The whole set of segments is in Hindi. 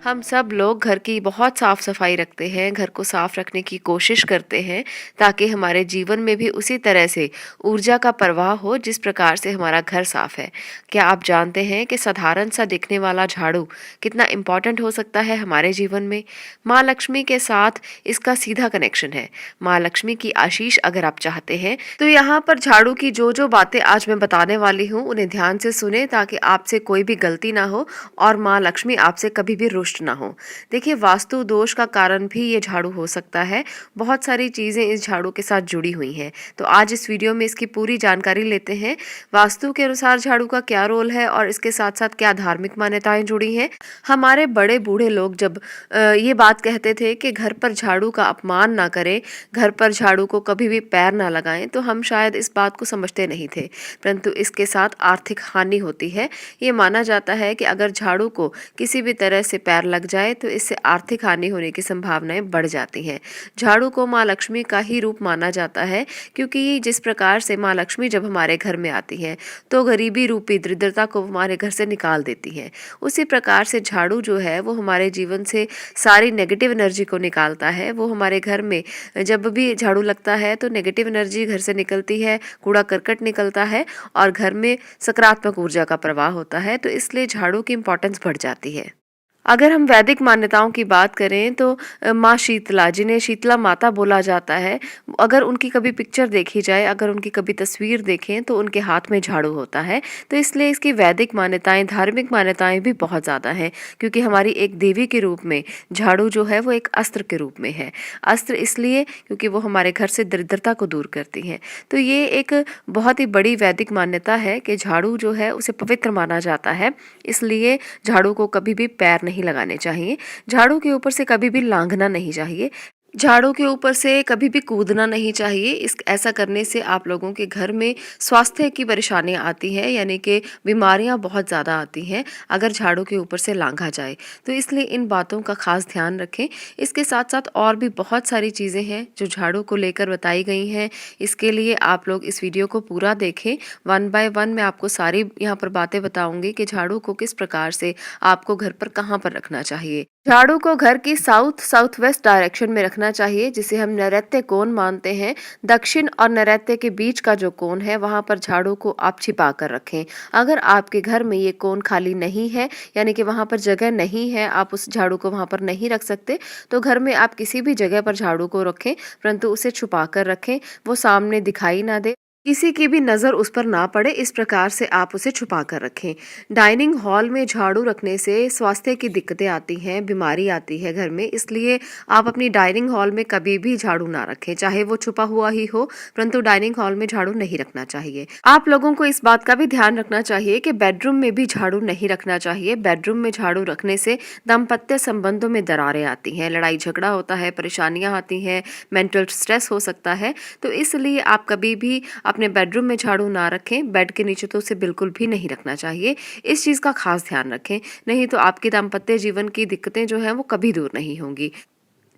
हम सब लोग घर की बहुत साफ सफाई रखते हैं, घर को साफ रखने की कोशिश करते हैं ताकि हमारे जीवन में भी उसी तरह से ऊर्जा का प्रवाह हो जिस प्रकार से हमारा घर साफ है। क्या आप जानते हैं कि साधारण सा दिखने वाला झाड़ू कितना इम्पोर्टेंट हो सकता है हमारे जीवन में? माँ लक्ष्मी के साथ इसका सीधा कनेक्शन है। माँ लक्ष्मी की आशीष अगर आप चाहते हैं तो यहाँ पर झाड़ू की जो जो बातें आज मैं बताने वाली हूँ उन्हें ध्यान से सुने ताकि आपसे कोई भी गलती ना हो और माँ लक्ष्मी आपसे कभी भी रुष्ट ना हो। देखिए, वास्तु दोष का कारण भी ये झाड़ू हो सकता है। बहुत सारी चीज़ें इस झाड़ू के साथ जुड़ी हुई हैं। तो आज इस वीडियो में इसकी पूरी जानकारी लेते हैं। वास्तु के अनुसार झाड़ू का क्या रोल है और इसके साथ-साथ क्या धार्मिक मान्यताएं जुड़ी हैं। हमारे बड़े बूढ़े लोग जब ये बात कहते थे कि घर पर झाड़ू का अपमान ना करें, घर पर झाड़ू को कभी भी पैर ना लगाएं, तो हम शायद इस बात को समझते नहीं थे। परंतु इसके साथ आर्थिक हानि होती है। ये माना जाता है कि अगर झाड़ू को किसी भी तरह से पैर लग जाए तो इससे आर्थिक हानि होने की संभावनाएं बढ़ जाती हैं। झाड़ू को माँ लक्ष्मी का ही रूप माना जाता है क्योंकि जिस प्रकार से माँ लक्ष्मी जब हमारे घर में आती हैं तो गरीबी रूपी दरिद्रता को हमारे घर से निकाल देती हैं। उसी प्रकार से झाड़ू जो है वो हमारे जीवन से सारी नेगेटिव एनर्जी को निकालता है। वो हमारे घर में जब भी झाड़ू लगता है तो नेगेटिव एनर्जी घर से निकलती है, कूड़ा करकट निकलता है और घर में सकारात्मक ऊर्जा का प्रवाह होता है। तो इसलिए झाड़ू की इम्पोर्टेंस बढ़ जाती है। अगर हम वैदिक मान्यताओं की बात करें तो माँ शीतला, जिन्हें शीतला माता बोला जाता है, अगर उनकी कभी पिक्चर देखी जाए, अगर उनकी कभी तस्वीर देखें तो उनके हाथ में झाड़ू होता है। तो इसलिए इसकी वैदिक मान्यताएं, धार्मिक मान्यताएं भी बहुत ज़्यादा हैं क्योंकि हमारी एक देवी के रूप में झाड़ू जो है वो एक अस्त्र के रूप में है। अस्त्र इसलिए क्योंकि वो हमारे घर से दरिद्रता को दूर करती हैं। तो ये एक बहुत ही बड़ी वैदिक मान्यता है कि झाड़ू जो है उसे पवित्र माना जाता है। इसलिए झाड़ू को कभी भी पैर नहीं लगाने चाहिए। झाड़ू के ऊपर से कभी भी लांघना नहीं चाहिए। झाड़ू के ऊपर से कभी भी कूदना नहीं चाहिए। इस ऐसा करने से आप लोगों के घर में स्वास्थ्य की परेशानियां आती हैं, यानी कि बीमारियां बहुत ज़्यादा आती हैं अगर झाड़ू के ऊपर से लांघा जाए। तो इसलिए इन बातों का खास ध्यान रखें। इसके साथ साथ और भी बहुत सारी चीज़ें हैं जो झाड़ू को लेकर बताई गई हैं। इसके लिए आप लोग इस वीडियो को पूरा देखें। वन बाय वन मैं आपको सारी यहाँ पर बातें बताऊंगी कि झाड़ू को किस प्रकार से आपको घर पर कहाँ पर रखना चाहिए। झाड़ू को घर की साउथ साउथ वेस्ट डायरेक्शन में रखना चाहिए, जिसे हम नैऋत्य कोण मानते हैं। दक्षिण और नैऋत्य के बीच का जो कोण है वहां पर झाड़ू को आप छिपा कर रखें। अगर आपके घर में ये कोण खाली नहीं है, यानी कि वहां पर जगह नहीं है, आप उस झाड़ू को वहां पर नहीं रख सकते, तो घर में आप किसी भी जगह पर झाड़ू को रखें, परंतु उसे छुपा कर रखें, वो सामने दिखाई ना दे, किसी की भी नज़र उस पर ना पड़े। इस प्रकार से आप उसे छुपा कर रखें। डाइनिंग हॉल में झाड़ू रखने से स्वास्थ्य की दिक्कतें आती हैं, बीमारी आती है घर में, इसलिए आप अपनी डाइनिंग हॉल में कभी भी झाड़ू ना रखें, चाहे वो छुपा हुआ ही हो, परंतु डाइनिंग हॉल में झाड़ू नहीं रखना चाहिए। आप लोगों को इस बात का भी ध्यान रखना चाहिए कि बेडरूम में भी झाड़ू नहीं रखना चाहिए। बेडरूम में झाड़ू रखने से दाम्पत्य संबंधों में दरारें आती हैं, लड़ाई झगड़ा होता है, परेशानियां आती हैं, मेंटल स्ट्रेस हो सकता है। तो इसलिए आप कभी भी अपने बेडरूम में झाड़ू ना रखें। बेड के नीचे तो उसे बिल्कुल भी नहीं रखना चाहिए। इस चीज़ का खास ध्यान रखें, नहीं तो आपके दाम्पत्य जीवन की दिक्कतें जो हैं वो कभी दूर नहीं होंगी।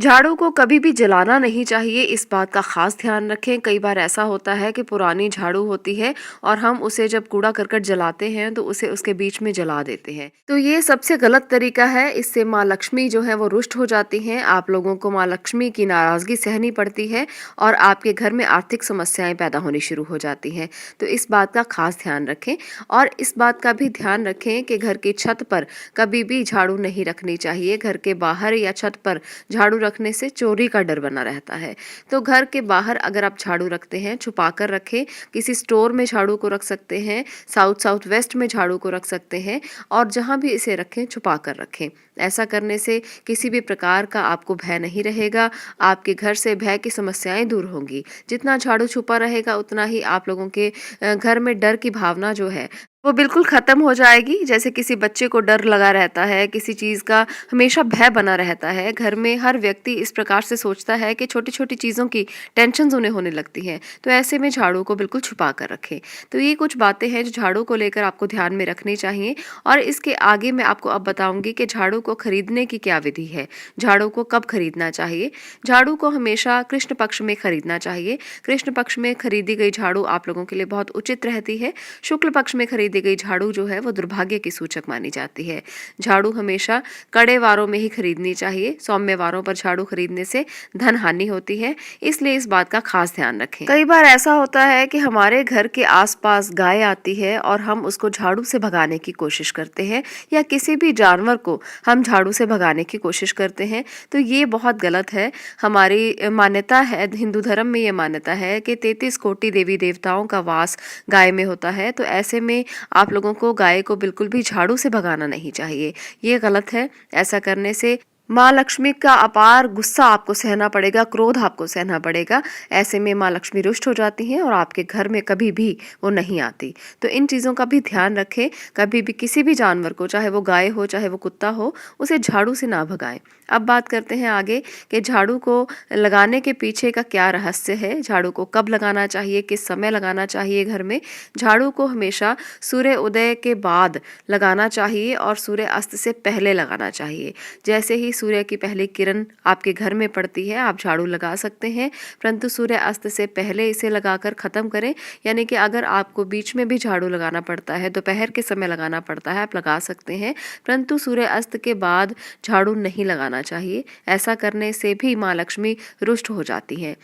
झाड़ू को कभी भी जलाना नहीं चाहिए, इस बात का खास ध्यान रखें। कई बार ऐसा होता है कि पुरानी झाड़ू होती है और हम उसे जब कूड़ा करकट जलाते हैं तो उसे उसके बीच में जला देते हैं, तो ये सबसे गलत तरीका है। इससे माँ लक्ष्मी जो है वो रुष्ट हो जाती हैं, आप लोगों को माँ लक्ष्मी की नाराजगी सहनी पड़ती है और आपके घर में आर्थिक समस्याएं पैदा होनी शुरू हो जाती हैं। तो इस बात का खास ध्यान रखें और इस बात का भी ध्यान रखें कि घर की छत पर कभी भी झाड़ू नहीं रखनी चाहिए। घर के बाहर या छत पर झाड़ू रखने से चोरी का डर बना रहता है। तो घर के बाहर अगर आप झाड़ू रखते हैं, छुपा कर रखें। किसी स्टोर में झाड़ू को रख सकते हैं, साउथ साउथ वेस्ट में झाड़ू को रख सकते हैं और जहां भी इसे रखें छुपा कर रखें। ऐसा करने से किसी भी प्रकार का आपको भय नहीं रहेगा, आपके घर से भय की समस्याएं दूर होंगी। जितना झाड़ू छुपा रहेगा उतना ही आप लोगों के घर में डर की भावना जो है वो बिल्कुल खत्म हो जाएगी। जैसे किसी बच्चे को डर लगा रहता है, किसी चीज का हमेशा भय बना रहता है, घर में हर व्यक्ति इस प्रकार से सोचता है कि छोटी छोटी चीजों की टेंशन उन्हें होने लगती हैं। तो ऐसे में झाड़ू को बिल्कुल छुपा कर रखें। तो ये कुछ बातें हैं जो झाड़ू को लेकर आपको ध्यान में रखनी चाहिए। और इसके आगे मैं आपको अब बताऊंगी कि झाड़ू को खरीदने की क्या विधि है, झाड़ू को कब खरीदना चाहिए। झाड़ू को हमेशा कृष्ण पक्ष में खरीदना चाहिए। कृष्ण पक्ष में खरीदी गई झाड़ू आप लोगों के लिए बहुत उचित रहती है। शुक्ल पक्ष में खरीदी खरीदी गई झाड़ू जो है वो दुर्भाग्य की सूचक मानी जाती है। झाड़ू हमेशा कड़े वारों में ही खरीदनी चाहिए। सौम्य वारों पर झाड़ू खरीदने से धन हानि होती है, इसलिए इस बात का खास ध्यान रखें। कई बार ऐसा होता है कि हमारे घर के आसपास गाय आती है और हम उसको झाड़ू से भगाने की कोशिश करते हैं, या किसी भी जानवर को हम झाड़ू से भगाने की कोशिश करते हैं, तो ये बहुत गलत है। हमारी मान्यता है, हिंदू धर्म में ये मान्यता है कि 33 कोटि देवी देवताओं का वास गाय में होता है। तो ऐसे में आप लोगों को गाय को बिल्कुल भी झाड़ू से भगाना नहीं चाहिए, ये गलत है। ऐसा करने से माँ लक्ष्मी का अपार गुस्सा आपको सहना पड़ेगा, क्रोध आपको सहना पड़ेगा। ऐसे में माँ लक्ष्मी रुष्ट हो जाती हैं और आपके घर में कभी भी वो नहीं आती। तो इन चीज़ों का भी ध्यान रखें। कभी भी किसी भी जानवर को, चाहे वो गाय हो चाहे वो कुत्ता हो, उसे झाड़ू से ना भगाएं। अब बात करते हैं आगे कि झाड़ू को लगाने के पीछे का क्या रहस्य है। झाड़ू को कब लगाना चाहिए, किस समय लगाना चाहिए। घर में झाड़ू को हमेशा सूर्य उदय के बाद लगाना चाहिए और सूर्य अस्त से पहले लगाना चाहिए। जैसे ही सूर्य की पहली किरण आपके घर में पड़ती है आप झाड़ू लगा सकते हैं, परंतु सूर्य अस्त से पहले इसे लगाकर ख़त्म करें। यानी कि अगर आपको बीच में भी झाड़ू लगाना पड़ता है, दोपहर के समय लगाना पड़ता है, आप लगा सकते हैं, परंतु सूर्य अस्त के बाद झाड़ू नहीं लगाना चाहिए। ऐसा करने से भी माँ लक्ष्मी रुष्ट हो जाती हैं।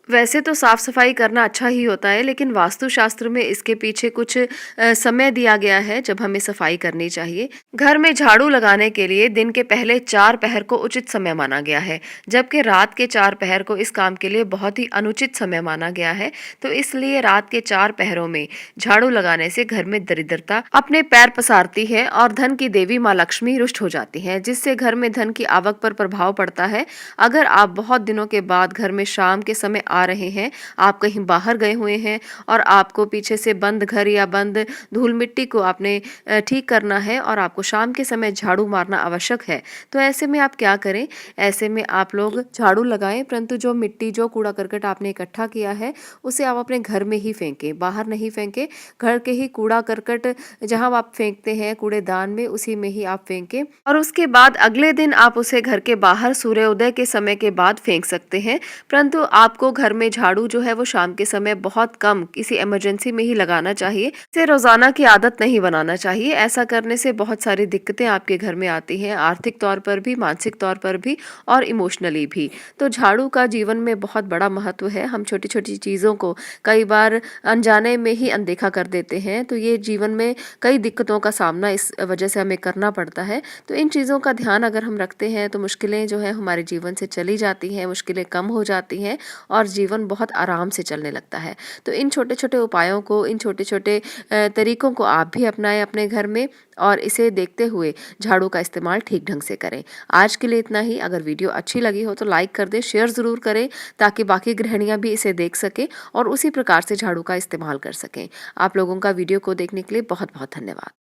वैसे तो साफ सफाई करना अच्छा ही होता है, लेकिन वास्तुशास्त्र में इसके पीछे कुछ समय दिया गया है जब हमें सफाई करनी चाहिए। घर में झाड़ू लगाने के लिए दिन के पहले 4 पहर को उचित समय माना गया है, जबकि रात के 4 पहर को इस काम के लिए बहुत ही अनुचित समय माना गया है। तो इसलिए रात के 4 पहरों में झाड़ू लगाने से घर में दरिद्रता अपने पैर पसारती है और धन की देवी माँ लक्ष्मी रुष्ट हो जाती है, जिससे घर में धन की आवक पर प्रभाव पड़ता है। अगर आप बहुत दिनों के बाद घर में शाम के समय आ रहे हैं, आप कहीं बाहर गए हुए हैं और आपको पीछे से बंद घर या बंद धूल मिट्टी को आपने ठीक करना है और आपको शाम के समय झाड़ू मारना आवश्यक है, तो ऐसे में आप क्या करें। ऐसे में आप लोग झाड़ू लगाएं, परंतु जो मिट्टी, जो कूड़ा करकट आपने इकट्ठा किया है उसे आप अपने घर में ही फेंकें, बाहर नहीं फेंकें। घर के ही कूड़ा करकट जहां आप फेंकते हैं कूड़ेदान में, उसी में ही आप फेंकें और उसके बाद अगले दिन आप उसे घर के बाहर सूर्योदय के समय के बाद फेंक सकते हैं। परंतु आपको घर में झाड़ू जो है वो शाम के समय बहुत कम, किसी इमरजेंसी में ही लगाना चाहिए। इसे रोजाना की आदत नहीं बनाना चाहिए। ऐसा करने से बहुत सारी दिक्कतें आपके घर में आती हैं, आर्थिक तौर पर भी, मानसिक तौर पर भी और इमोशनली भी। तो झाड़ू का जीवन में बहुत बड़ा महत्व है। हम छोटी छोटी चीज़ों को कई बार अनजाने में ही अनदेखा कर देते हैं, तो ये जीवन में कई दिक्कतों का सामना इस वजह से हमें करना पड़ता है। तो इन चीज़ों का ध्यान अगर हम रखते हैं तो मुश्किलें जो है हमारे जीवन से चली जाती हैं, मुश्किलें कम हो जाती हैं और जीवन बहुत आराम से चलने लगता है। तो इन छोटे छोटे उपायों को, इन छोटे छोटे तरीकों को आप भी अपनाएं अपने घर में और इसे देखते हुए झाड़ू का इस्तेमाल ठीक ढंग से करें। आज के लिए इतना ही। अगर वीडियो अच्छी लगी हो तो लाइक कर दें, शेयर ज़रूर करें ताकि बाकी गृहिणियाँ भी इसे देख सकें और उसी प्रकार से झाड़ू का इस्तेमाल कर सकें। आप लोगों का वीडियो को देखने के लिए बहुत बहुत धन्यवाद।